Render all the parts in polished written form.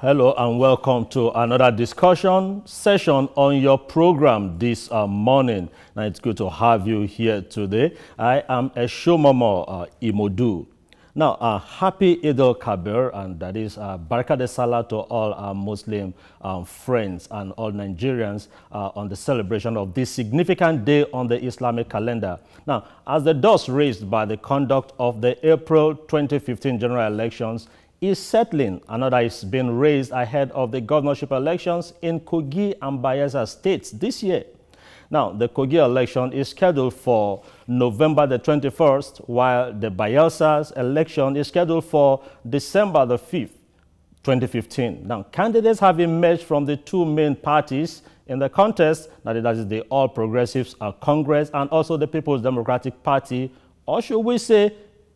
Hello and welcome to another discussion session on your program this morning. Now it's good to have you here today. I am Eshomomo Imodu. Now, happy Eid al-Kabir, and that is Baraka de Salah to all our Muslim friends and all Nigerians on the celebration of this significant day on the Islamic calendar. Now, as the dust raised by the conduct of the April 2015 general elections is settling, another is being raised ahead of the governorship elections in Kogi and Bayelsa states this year. Now, the Kogi election is scheduled for November the 21st, while the Bayelsa's election is scheduled for December the 5th, 2015. Now, candidates have emerged from the two main parties in the contest, that is the All Progressives Congress and also the People's Democratic Party, or should we say,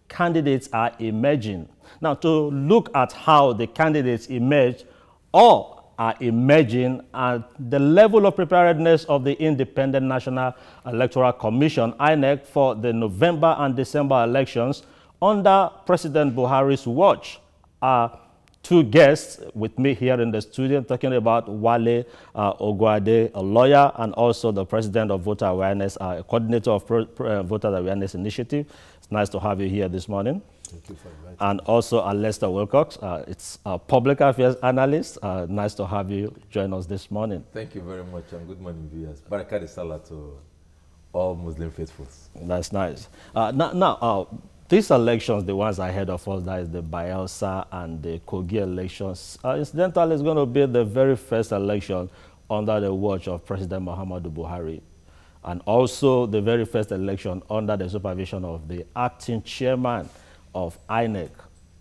candidates are emerging. Now, to look at how the candidates emerge or are emerging and the level of preparedness of the Independent National Electoral Commission, INEC, for the November and December elections under President Buhari's watch are two guests with me here in the studio talking about Wale Ogwade, a lawyer, and also the president of Voter Awareness, coordinator of Voter Awareness Initiative. It's nice to have you here this morning. Thank you for inviting me. And also Lester Wilcox, it's a public affairs analyst. Nice to have you join us this morning. Thank you very much, and good morning, viewers. Baraka de Salah to all Muslim faithfuls. That's nice. Now, these elections, the ones ahead of us, that is the Bayelsa and the Kogi elections, incidentally, is going to be the very first election under the watch of President Muhammadu Buhari, and also the very first election under the supervision of the acting chairman of INEC.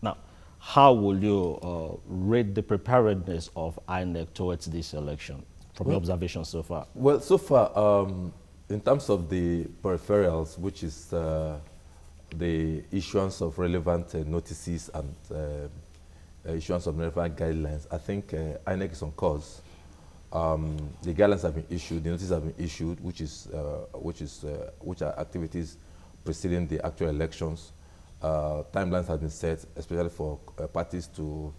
Now, how will you rate the preparedness of INEC towards this election from your observations so far? Well, so far, in terms of the peripherals, which is the issuance of relevant notices and issuance of relevant guidelines, I think INEC is on course. The guidelines have been issued, the notices have been issued, which are activities preceding the actual elections. Timelines have been set, especially for parties to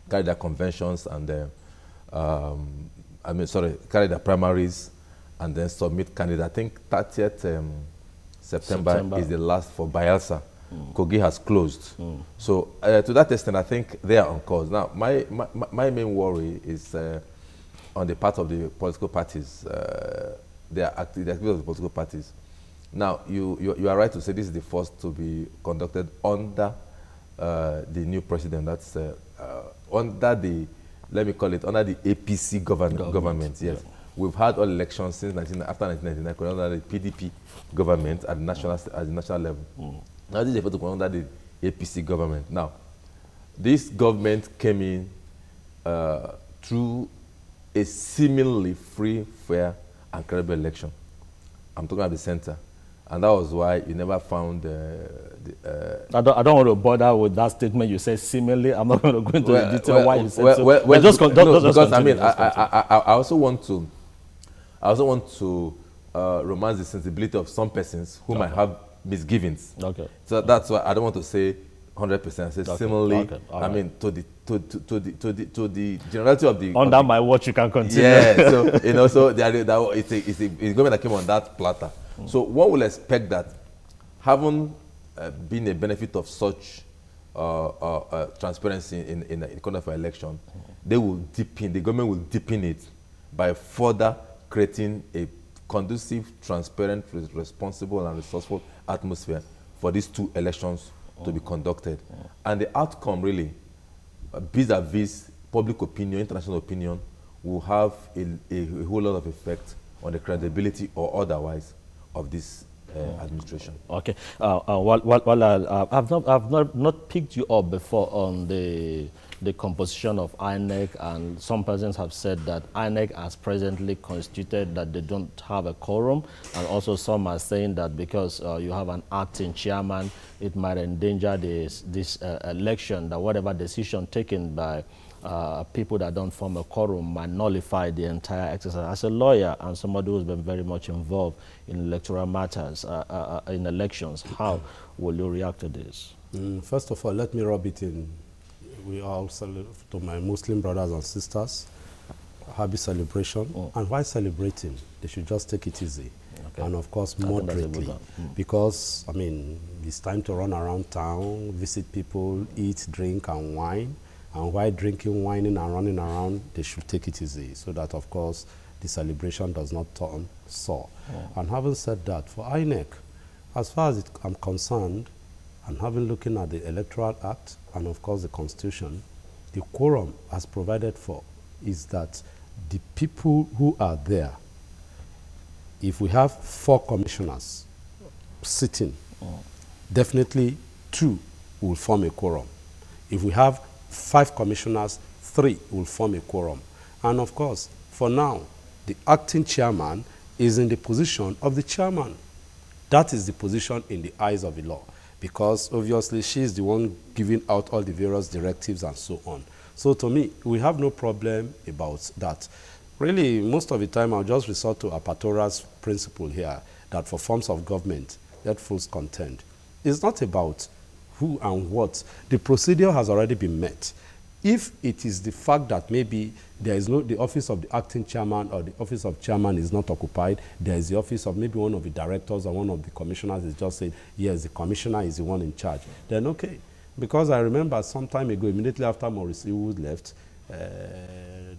carry their conventions and carry their primaries and then submit candidates. I think 30th September is the last for Bayelsa. Kogi has closed. So to that extent, I think they are on course. Now, my main worry is on the part of the political parties. They are active of the political parties. Now, you are right to say this is the first to be conducted under the new president. That's under the, let me call it, under the APC government. Yes, yeah. We've had all elections since after 1999 under the PDP government at the national level. Now this is the first to under the APC government. Now, this government came in through a seemingly free, fair, and credible election. I'm talking about the center. And that was why you never found I don't want to bother with that statement you said seemingly. I'm not going to go into the detail why you said so. Because I mean, I also want to romance the sensibility of some persons who might have misgivings. Okay. So that's why I don't want to say 100%. I say similarly. I mean, to the generality of the under my watch, you can continue. Yeah. So you know, so it's a government that came on that platter. So one will expect that, having been a benefit of such transparency in the conduct of election, they will deepen, the government will deepen it by further creating a conducive, transparent, responsible, and resourceful atmosphere for these two elections to be conducted. And the outcome, really, vis-a-vis public opinion, international opinion, will have a whole lot of effect on the credibility or otherwise of this administration. Okay. I've not picked you up before on the composition of INEC, and some persons have said that INEC has presently constituted that they don't have a quorum, and also some are saying that because you have an acting chairman, it might endanger this election, that whatever decision taken by people that don't form a quorum might nullify the entire exercise. As a lawyer and somebody who's been very much involved in electoral matters, in elections, how will you react to this? First of all, let me rub it in we all celebrate, to my Muslim brothers and sisters, happy celebration. And while celebrating, they should just take it easy. Okay. And of course, moderately. Because, I mean, it's time to run around town, visit people, eat, drink, and wine. And while drinking, whining, and running around, they should take it easy so that, of course, the celebration does not turn sore. And having said that, for INEC, as far as I'm concerned, and having looking at the Electoral Act and, of course, the Constitution, the quorum as provided for is that the people who are there, if we have 4 commissioners sitting, definitely 2 will form a quorum. If we have 5 commissioners, 3 will form a quorum. And of course, for now, the acting chairman is in the position of the chairman. That is the position in the eyes of the law, because obviously she is the one giving out all the various directives and so on. So to me, we have no problem about that. Really, most of the time, I'll just resort to Apatora's principle here, that for forms of government, let fools contend. It's not about who and what. The procedure has already been met. If it is the fact that maybe there is no, the office of the acting chairman or the office of chairman is not occupied, there is the office of maybe one of the directors or one of the commissioners is just saying, yes, the commissioner is the one in charge, then okay. Because I remember some time ago, immediately after Maurice Iwu left,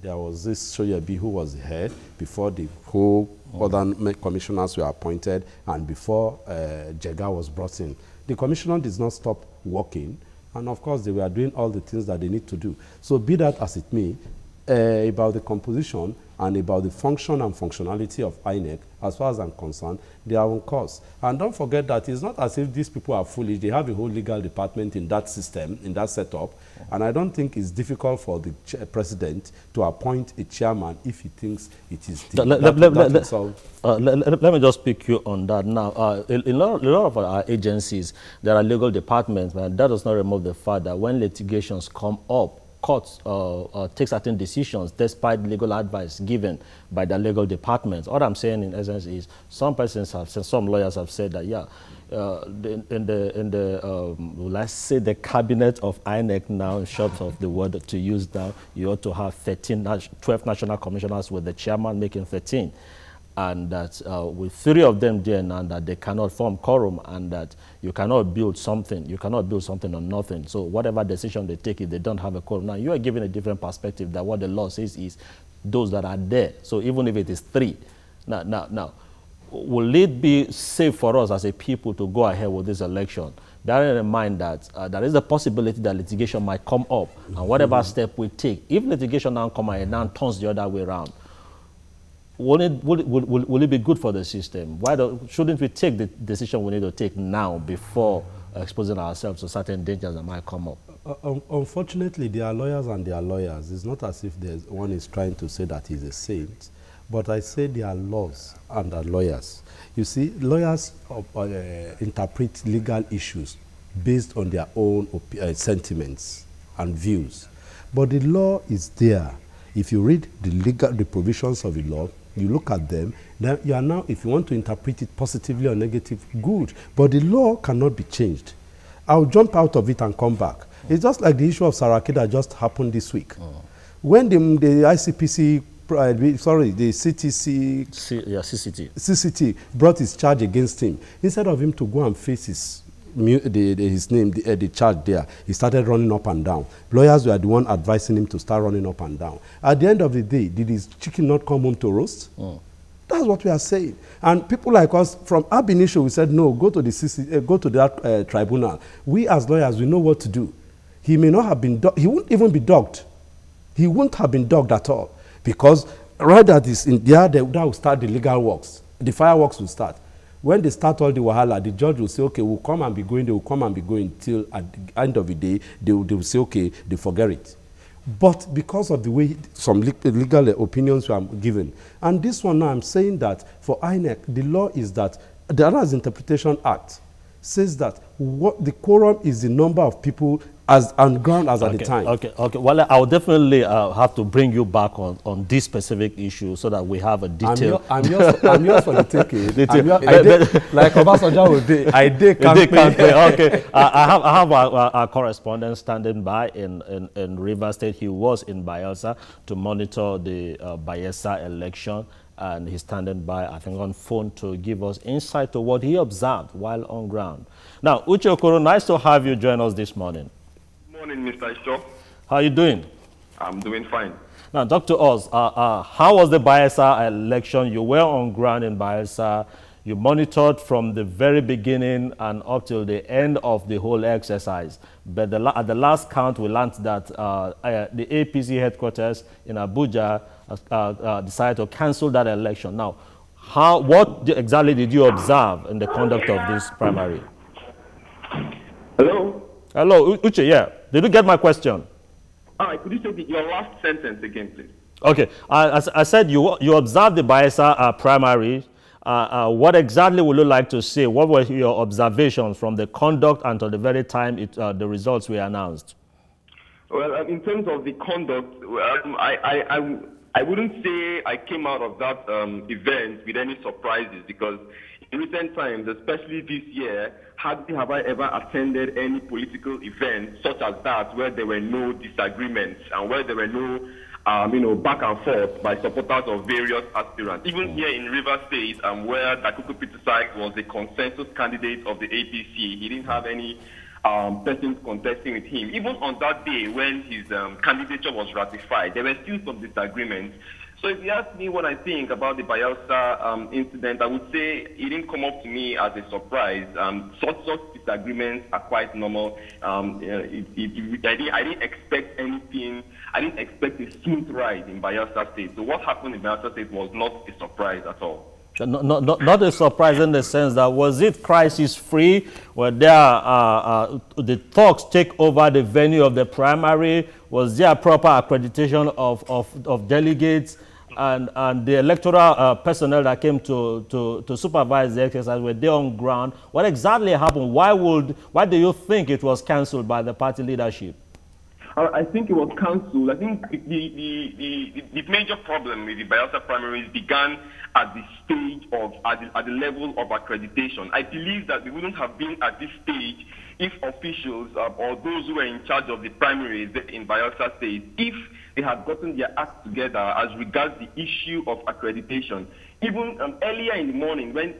there was this Shoyabi who was the head before the whole other commissioners were appointed and before Jega was brought in. The commissioner did not stop working, and of course they were doing all the things that they need to do. So be that as it may, about the composition and about the function and functionality of INEC, as far as I'm concerned, they are on course. And don't forget that it's not as if these people are foolish. They have a whole legal department in that system, in that setup, and I don't think it's difficult for the president to appoint a chairman if he thinks it is the, let me just pick you on that now. In a lot of our agencies, there are legal departments, but that does not remove the fact that when litigations come up, courts take certain decisions despite legal advice given by the legal departments. All I'm saying in essence is some persons have said, some lawyers have said that, yeah, let's say the cabinet of INEC now, short of the word to use now, you ought to have 12 national commissioners with the chairman making 13. And that with 3 of them there now, that they cannot form quorum, and that you cannot build something. You cannot build something on nothing. So whatever decision they take, if they don't have a quorum, now you are given a different perspective that what the law says is those that are there. So even if it is 3, now, will it be safe for us as a people to go ahead with this election, bearing in mind that there is a possibility that litigation might come up, and whatever step we take, if litigation now come and now turns the other way around, will it be good for the system? Shouldn't we take the decision we need to take now before exposing ourselves to certain dangers that might come up? Unfortunately, they are lawyers and they are lawyers. It's not as if one is trying to say that he's a saint, but I say they are laws and are lawyers. You see, lawyers interpret legal issues based on their own sentiments and views. But the law is there. If you read the provisions of the law, you look at them, then you are now, if you want to interpret it positively or negative, good. But the law cannot be changed. I'll jump out of it and come back. It's just like the issue of Saraki that just happened this week. When the ICPC, the CCT brought his charge against him, instead of him to go and face his name, the charge there, he started running up and down. Lawyers were the one advising him to start running up and down. At the end of the day, did his chicken not come home to roast? That's what we are saying. And people like us, from ab initio, we said, no, go to the go to that tribunal. We as lawyers, we know what to do. He may not have been, he won't even be dogged. He won't have been dogged at all. Because right at this, in there, that will start the legal works. The fireworks will start. When they start all the wahala, the judge will say, okay, we'll come and be going, they will come and be going till at the end of the day, they will say, okay, they forget it. But because of the way some legal opinions were given, and this one now I'm saying that for INEC, the law is that the Errors Interpretation Act says that what the quorum is the number of people as on ground as at the time. Okay. Well, I'll definitely have to bring you back on this specific issue so that we have a detail. I'm yours for the taking. Like Obasanjo would do. I did campaign. Okay. I have a correspondent standing by in Rivers State. He was in Bayelsa to monitor the Bayelsa election, and he's standing by, I think, on phone to give us insight to what he observed while on ground. Now, Uche Okoro, nice to have you join us this morning. Morning, Mr. Shaw. How are you doing? I'm doing fine. Now, talk to us. How was the Bayelsa election? You were on ground in Bayelsa. You monitored from the very beginning and up till the end of the whole exercise. But at the last count, we learned that the APC headquarters in Abuja decided to cancel that election. Now, what exactly did you observe in the conduct of this primary? Hello? Hello, Uche, yeah. Did you get my question? All right, could you say your last sentence again, please? Okay, I said you observed the Bayelsa primary. What exactly would you like to say? What were your observations from the conduct until the very time the results were announced? Well, in terms of the conduct, I wouldn't say I came out of that event with any surprises, because in recent times, especially this year, hardly have I ever attended any political event such as that where there were no disagreements and where there were no back and forth by supporters of various aspirants. Even here in Rivers State, where Dakuku Pitusai was the consensus candidate of the APC, he didn't have any persons contesting with him. Even on that day when his candidature was ratified, there were still some disagreements. So if you ask me what I think about the Bayelsa incident, I would say it didn't come up to me as a surprise. Such disagreements are quite normal. I didn't expect anything. I didn't expect a smooth ride in Bayelsa State. So what happened in Bayelsa State was not a surprise at all. Not a surprise in the sense that, was it crisis-free? Were there the talks take over the venue of the primary? Was there proper accreditation of delegates? And the electoral personnel that came to supervise the exercise, were they on ground? What exactly happened? Why do you think it was cancelled by the party leadership? I think it was cancelled. I think the major problem with the Bayelsa primaries began at the stage of, at the level of accreditation. I believe that we wouldn't have been at this stage if officials or those who were in charge of the primaries in Bayelsa State, if they had gotten their act together as regards the issue of accreditation. Even earlier in the morning, when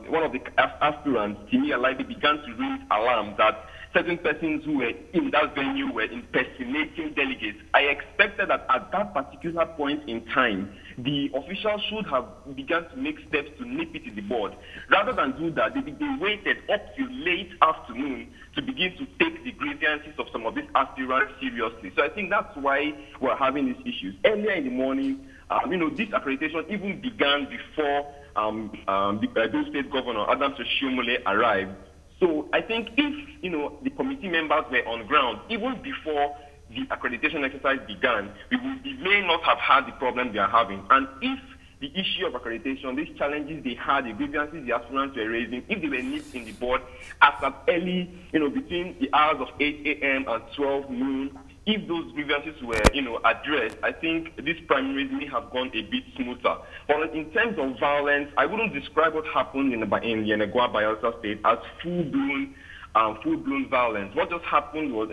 one of the aspirants, Timi Alaibi, began to raise alarm that certain persons who were in that venue were impersonating delegates, I expected that at that particular point in time, the officials should have begun to make steps to nip it in the bud. Rather than do that, they waited up till late afternoon to begin to take the grievances of some of these aspirants seriously. So I think that's why we're having these issues. Earlier in the morning, this accreditation even began before the Edo State Governor, Adams Oshiomhole, arrived. So I think if, the committee members were on ground, even before the accreditation exercise began, we may not have had the problem they are having. And if the issue of accreditation, these challenges they had, the grievances the aspirants were raising, if they were nipped in the bud as at early, between the hours of 8 a.m. and 12 noon, if those grievances were, addressed, I think this primaries may have gone a bit smoother. But in terms of violence, I wouldn't describe what happened in Yenagoa, Bayelsa State as full-blown violence. What just happened was,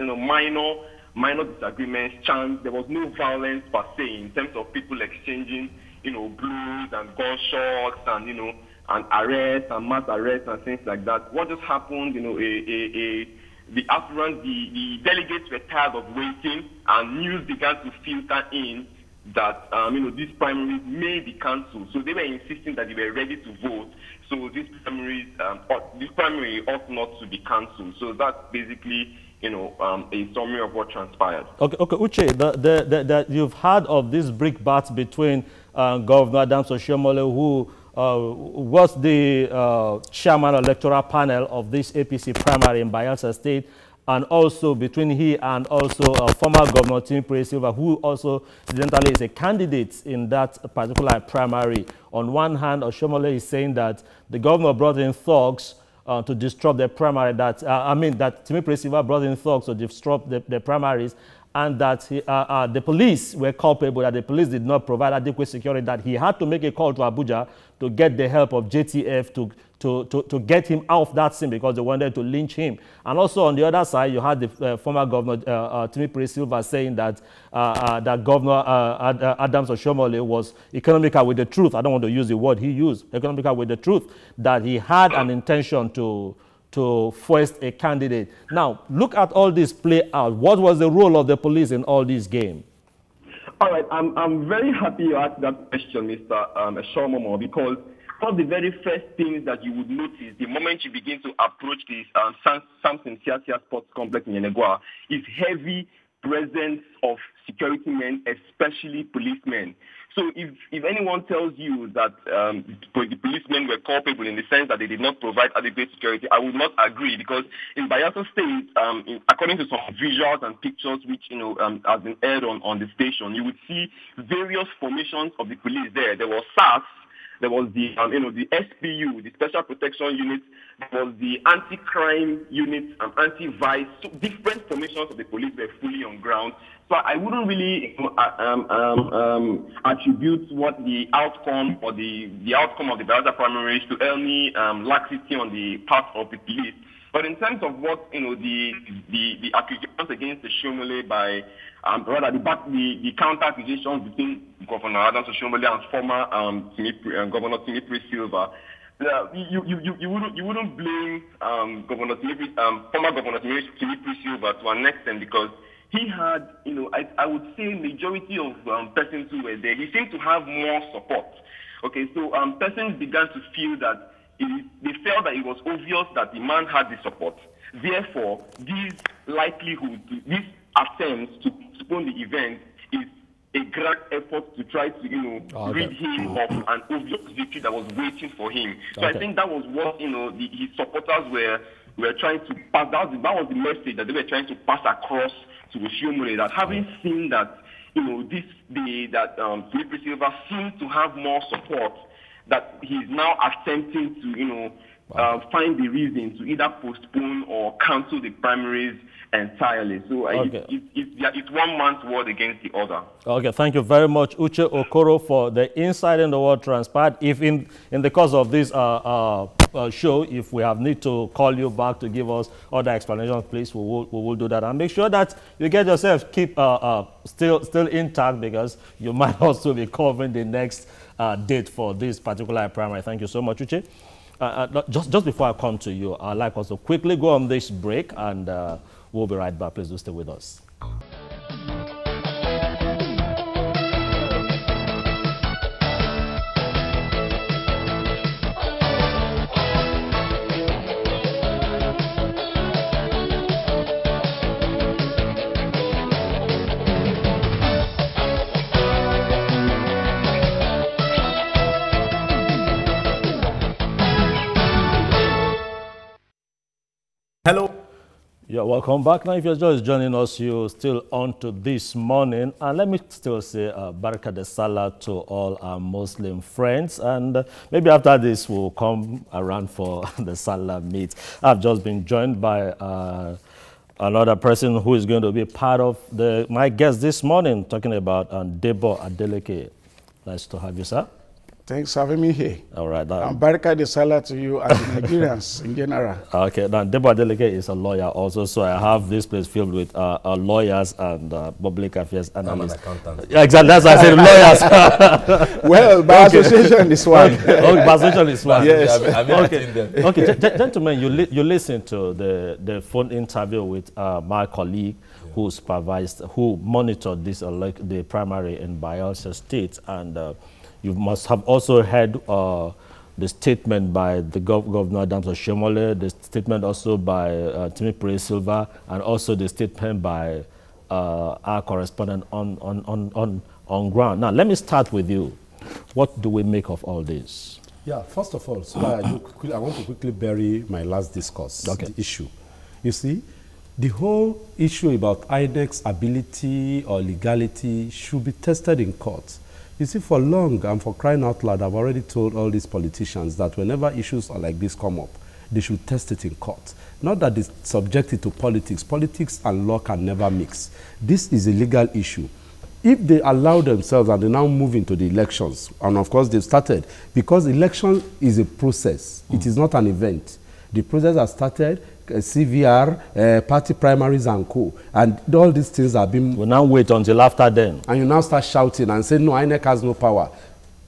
minor disagreements, chants. There was no violence per se in terms of people exchanging, blows and gunshots and, and arrests and mass arrests and things like that. What just happened, the aspirants, the delegates were tired of waiting, and news began to filter in that, these primaries may be cancelled. So they were insisting that they were ready to vote. So this primary ought not to be cancelled. So that's basically, a summary of what transpired. Okay, Uche, you've heard of this brickbat between Governor Adams Oshiomhole, who was the chairman electoral panel of this APC primary in Bayelsa State, and also between he and also former Governor Timothy Silva, who also incidentally is a candidate in that particular primary. On one hand, Oshiomhole is saying that the governor brought in thugs disrupt the primary. That that Timothy Silva brought in thugs to disrupt the primaries, and that the police were culpable, that the police did not provide adequate security, that he had to make a call to Abuja to get the help of JTF to get him out of that scene because they wanted to lynch him. And also on the other side, you had the former governor, Timothy Silva, saying that that Governor Adams Oshomole was economical with the truth. I don't want to use the word he used, economical with the truth, that he had an intention to foist a candidate. Now, look at all this play out. What was the role of the police in all this game? All right, I'm very happy you asked that question, Mr. Eshomomo, because one of the very first things that you would notice the moment you begin to approach this Samson Siasia Sports Complex in Yenegua is heavy presence of security men, especially policemen. So if anyone tells you that the policemen were culpable in the sense that they did not provide adequate security, I would not agree, because in Bayelsa State, according to some visuals and pictures which has been aired on the station, you would see various formations of the police there. There was SARS, there was the the SPU, the Special Protection Unit, there was the anti-crime unit and anti-vice. So different formations of the police were fully on ground. So I wouldn't really attribute what the outcome or the outcome of the Bayelsa primaries to any laxity on the part of the police. But in terms of what the accusations against the Oshomole by rather the counter accusations between Governor Adams Oshomole and former Governor Timothy Silva, you wouldn't blame former Governor Timothy Silva to an extent, because he had, I would say majority of persons who were there, he seemed to have more support. Okay, so persons began to feel that they felt that it was obvious that the man had the support. Therefore, this attempt to postpone the event is a grand effort to try to, rid him of an obvious victory that was waiting for him. So I think that was what, his supporters were trying to pass. That was the message that they were trying to pass across to Oshomole, that having seen that, Timothy Silva seemed to have more support, that he's now attempting to, find the reason to either postpone or cancel the primaries entirely. So it's one man's word against the other. Okay, thank you very much, Uche Okoro, for the insight into what transpired. If in the course of this show, if we have need to call you back to give us other explanations, please, we will do that. And make sure that you get yourself still intact, because you might also be covering the next date for this particular primary. Thank you so much, Uche. Just before I come to you, I'd like us to quickly go on this break, and we'll be right back. Please do stay with us. Hello. Yeah, welcome back. Now, if you're just joining us, you're still on to This Morning. And let me still say Baraka de Salah to all our Muslim friends. And maybe after this, we'll come around for the Salah meet. I've just been joined by another person who is going to be part of my guest this morning, talking about Debo Adeleke. Nice to have you, sir. Thanks for having me here. All right. And Baraka de Salah to you and the Nigerians in general. Okay. Now, Debo Adeleke is a lawyer also, so I have this place filled with lawyers and public affairs analysts. I'm an accountant. Yeah, exactly. That's why I said lawyers. Well, by association is one. Okay, by association is one. Yes. Okay, gentlemen, you listened to the phone interview with my colleague who monitored this the primary in Bayelsa State, and you must have also heard the statement by the Governor Adams Oshomole, the statement also by Timothy Silva, and also the statement by our correspondent on ground. Now, let me start with you. What do we make of all this? Yeah, first of all, so I want to quickly bury my last discourse, the issue. You see, the whole issue about INEC's ability or legality should be tested in court. You see, for long and for crying out loud, I've already told all these politicians that whenever issues like this come up, they should test it in court. Not that they subject it to politics. Politics and law can never mix. This is a legal issue. If they allow themselves and they now move into the elections, and of course they've started, because election is a process. It is not an event. The process has started, CVR, party primaries and co. And all these things have been... We'll now wait until after then. And you now start shouting and say, no, INEC has no power.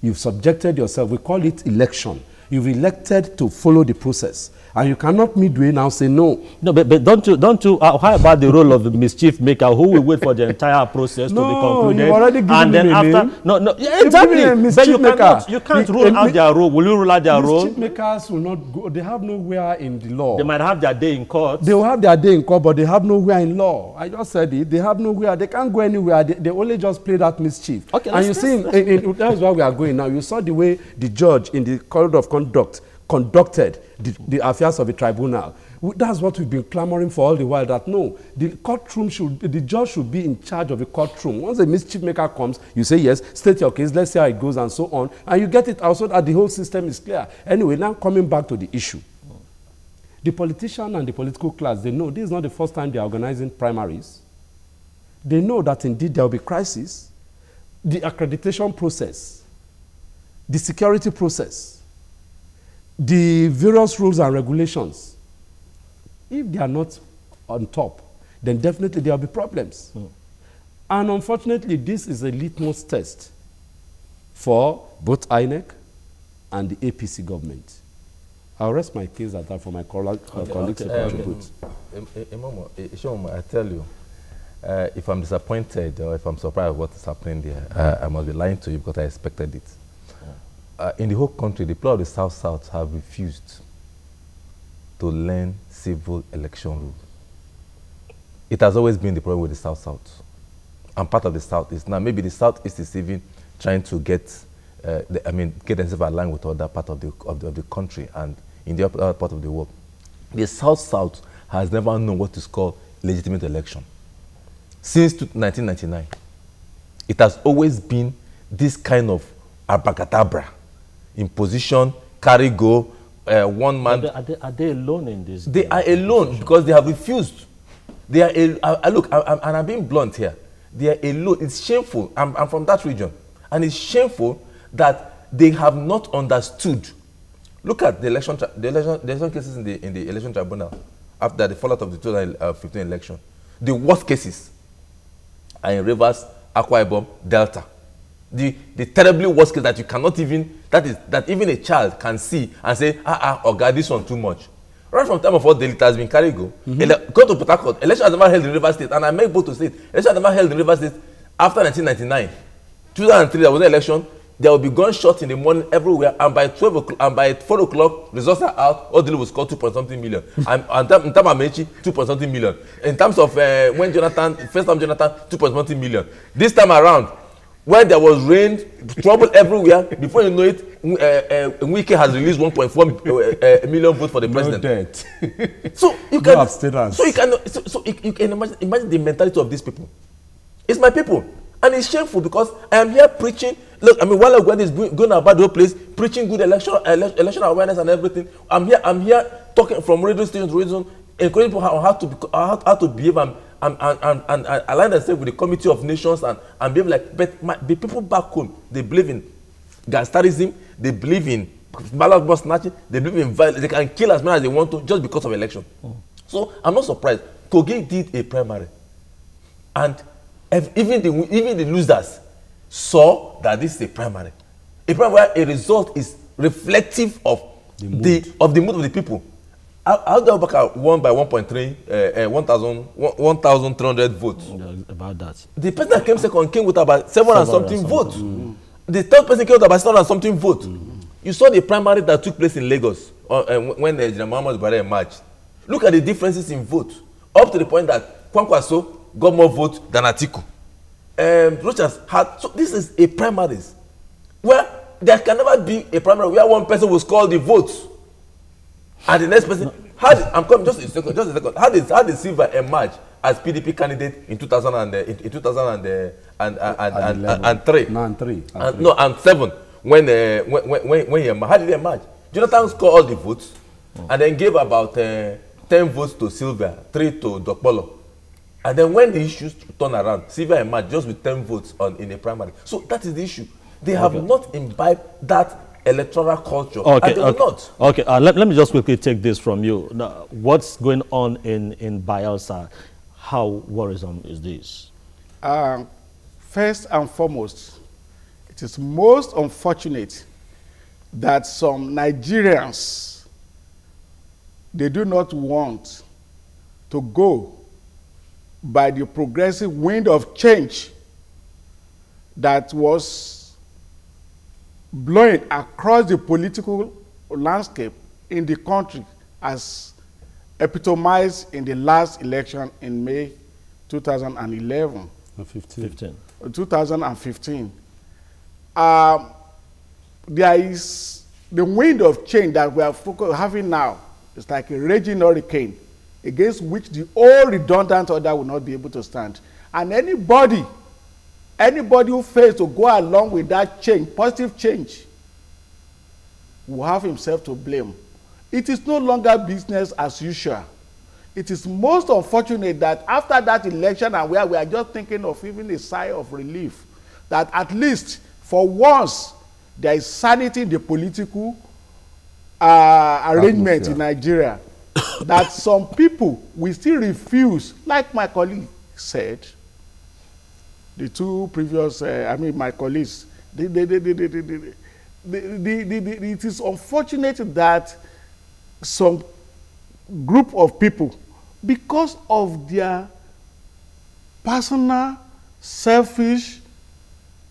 You've subjected yourself. We call it election. You've elected to follow the process. And you cannot midway now say no. No, but don't you, how about the role of the mischief maker who will wait for the entire process to be concluded? You've already given and then him after, no, yeah, exactly. But you can't rule out their role. Will you rule out their role? Mischief makers will not go, they have nowhere in the law. They might have their day in court. They will have their day in court, but they have nowhere in law. I just said it. They have nowhere. They can't go anywhere. They only just play that mischief. Okay, and you see, that's where we are going now. You saw the way the judge in the code of conduct conducted the affairs of the tribunal. That's what we've been clamoring for all the while, that no, the courtroom the judge should be in charge of the courtroom. Once a mischief maker comes, you say yes, state your case, let's see how it goes and so on, and you get it out so that the whole system is clear. Anyway, now coming back to the issue. The politician and the political class, they know this is not the first time they are organizing primaries. They know that indeed there will be crisis. The accreditation process, the security process, the various rules and regulations, if they are not on top, then definitely there will be problems. And unfortunately, this is a litmus test for both INEC and the APC government. I'll rest my case at that for my colleagues to contribute. I tell you, if I'm disappointed or if I'm surprised at what is happening there, I must be lying to you because I expected it. In the whole country, the people of the South have refused to learn civil election rules. It has always been the problem with the South. And part of the Southeast. Now, maybe the Southeast is even trying to get themselves aligned with other part of the country and in the other part of the world. The South has never known what is called legitimate election. Since 1999, it has always been this kind of abracadabra, imposition, carry go, one man. Are they alone in this? They are alone because they have refused. They are look, and I'm being blunt here. They are alone. It's shameful. I'm from that region, and it's shameful that they have not understood. Look at the election cases in the election tribunal after the fallout of the 2015 election. The worst cases are in Rivers, Akwa Ibom, Delta. The terribly worst case that you cannot even, that even a child can see and say, oh God, this one too much. Right from time of all it has been carried go. Go to Port Harcourt. Election has never held in Rivers State, and I make both to state. Election has never held in Rivers State after 1999. 2003, there was an election. There will be gunshots in the morning everywhere, and by 12 o'clock, and by 4 o'clock, results are out. All the will score 2.something million. And in terms of Mechi, 2.something million. In terms of when first time Jonathan, 2.something million. This time around, when there was rain, trouble everywhere, before you know it, Wike has released 1.4 million votes for the president. No debt. So you can, you can imagine the mentality of these people. It's my people, and it's shameful because I am here preaching. Look, I mean, while Ogwadi is going about the whole place, preaching good election awareness and everything. I'm here talking from radio station to radio, encouraging people how to behave and align themselves with the Committee of Nations and behave like. But the people back home, they believe in gangsterism, they believe in ballot box snatching, they believe in violence. They can kill as many as they want to just because of election. So I'm not surprised. Kogi did a primary, and even the losers saw that this is a primary where a result is reflective of the mood of the people. Aldo Abubakar won by 1,300 votes. About that. The person that came second came with about 700 and something votes. The third person came with about 700 and something votes. You saw the primary that took place in Lagos when General Muhammad Buhari emerged. Look at the differences in votes, up to the point that Kwankwaso got more votes than Atiku. Rochas had, so this is a primaries where there can never be a primary where one person will score the votes and the next person. I'm coming just a second. How did Silva emerge as PDP candidate in 2003? And 7 when he emerged. How did he emerge? Jonathan scored all the votes, and then gave about 10 votes to Sylvia, 3 to Dokpolo. And then when the issues turn around, Sylvia emerged just with 10 votes in a primary. So that is the issue. They have not imbibed that electoral culture. Okay, and they will not. Okay, let me just quickly take this from you. Now, what's going on in Bayelsa? How worrisome is this? First and foremost, it is most unfortunate that some Nigerians, they do not want to go by the progressive wind of change that was blowing across the political landscape in the country as epitomized in the last election in May 2011. 2015. There is the wind of change that we are having now. It's like a raging hurricane against which the old redundant order will not be able to stand. And anybody who fails to go along with that change, positive change, will have himself to blame. It is no longer business as usual. It is most unfortunate that after that election, and where we are just thinking of even a sigh of relief, that at least for once there is sanity in the political arrangement in Nigeria, that some people will still refuse, like my colleague said, the two previous, my colleagues, it is unfortunate that some group of people, because of their personal, selfish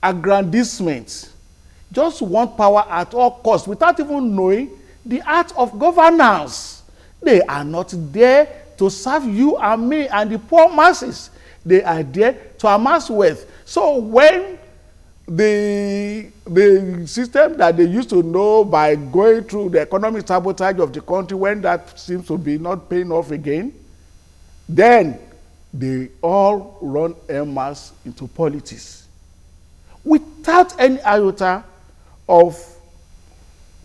aggrandizement, just want power at all costs without even knowing the art of governance. They are not there to serve you and me and the poor masses. They are there to amass wealth. So when the system that they used to know by going through the economic sabotage of the country, when that seems to be not paying off again, then they all run en masse into politics without any iota of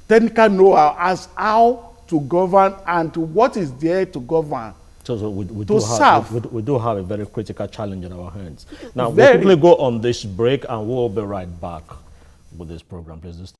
technical know-how as how to govern and to what is there to govern. So we do have a very critical challenge in our hands. Now, we'll quickly go on this break and we'll be right back with this program. Please.